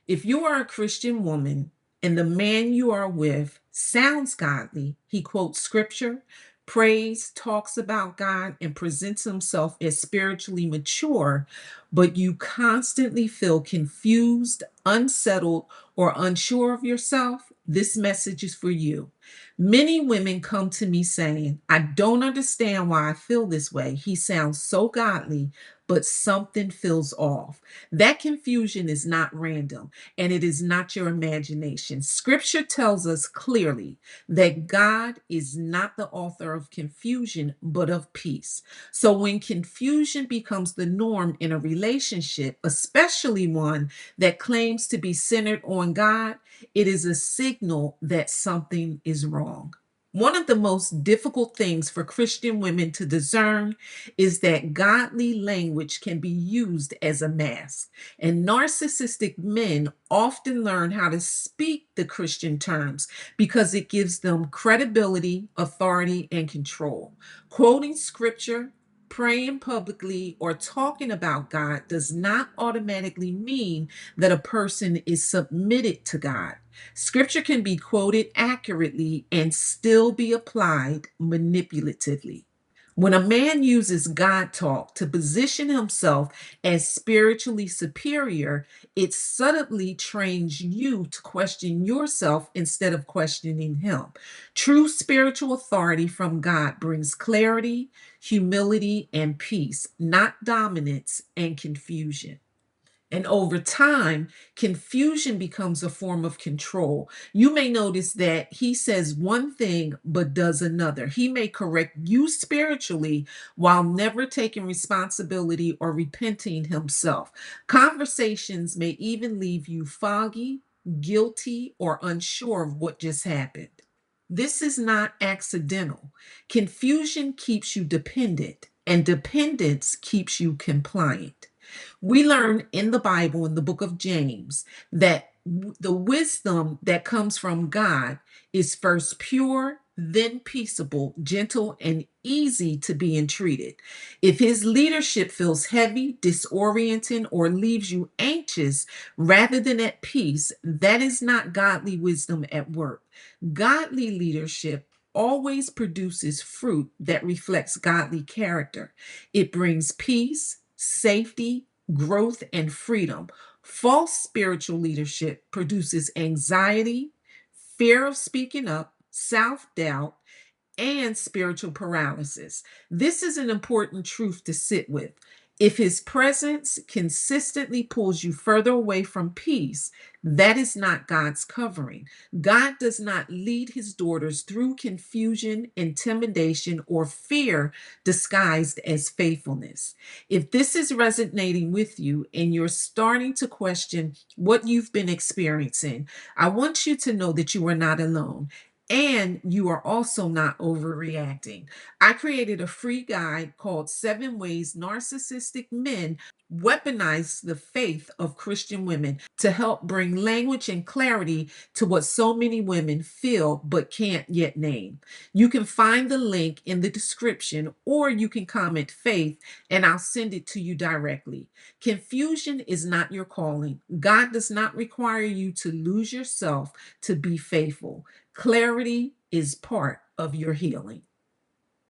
If you are a Christian woman and the man you are with sounds godly, he quotes scripture, prays, talks about God, and presents himself as spiritually mature, but you constantly feel confused, unsettled, or unsure of yourself, this message is for you. Many women come to me saying, I don't understand why I feel this way. He sounds so godly, but something feels off. That confusion is not random and it is not your imagination. Scripture tells us clearly that God is not the author of confusion, but of peace. So when confusion becomes the norm in a relationship, especially one that claims to be centered on God, it is a signal that something is wrong. One of the most difficult things for Christian women to discern is that godly language can be used as a mask. And narcissistic men often learn how to speak the Christian terms because it gives them credibility, authority, and control. Quoting scripture, praying publicly, or talking about God does not automatically mean that a person is submitted to God. Scripture can be quoted accurately and still be applied manipulatively. When a man uses God talk to position himself as spiritually superior, it subtly trains you to question yourself instead of questioning him. True spiritual authority from God brings clarity, humility, and peace, not dominance and confusion. And over time, confusion becomes a form of control. You may notice that he says one thing but does another. He may correct you spiritually while never taking responsibility or repenting himself. Conversations may even leave you foggy, guilty, or unsure of what just happened. This is not accidental. Confusion keeps you dependent, and dependence keeps you compliant. We learn in the Bible, in the book of James, that the wisdom that comes from God is first pure, then peaceable, gentle, and easy to be entreated. If his leadership feels heavy, disorienting, or leaves you anxious rather than at peace, that is not godly wisdom at work. Godly leadership always produces fruit that reflects godly character. It brings peace, safety, growth, and freedom. False spiritual leadership produces anxiety, fear of speaking up, self doubt, and spiritual paralysis. This is an important truth to sit with. If his presence consistently pulls you further away from peace, that is not God's covering. God does not lead his daughters through confusion, intimidation, or fear disguised as faithfulness. If this is resonating with you and you're starting to question what you've been experiencing, I want you to know that you are not alone. And you are also not overreacting. I created a free guide called 7 Ways Narcissistic Men Weaponize the Faith of Christian Women to help bring language and clarity to what so many women feel but can't yet name. You can find the link in the description or you can comment faith and I'll send it to you directly. Confusion is not your calling. God does not require you to lose yourself to be faithful. Clarity is part of your healing.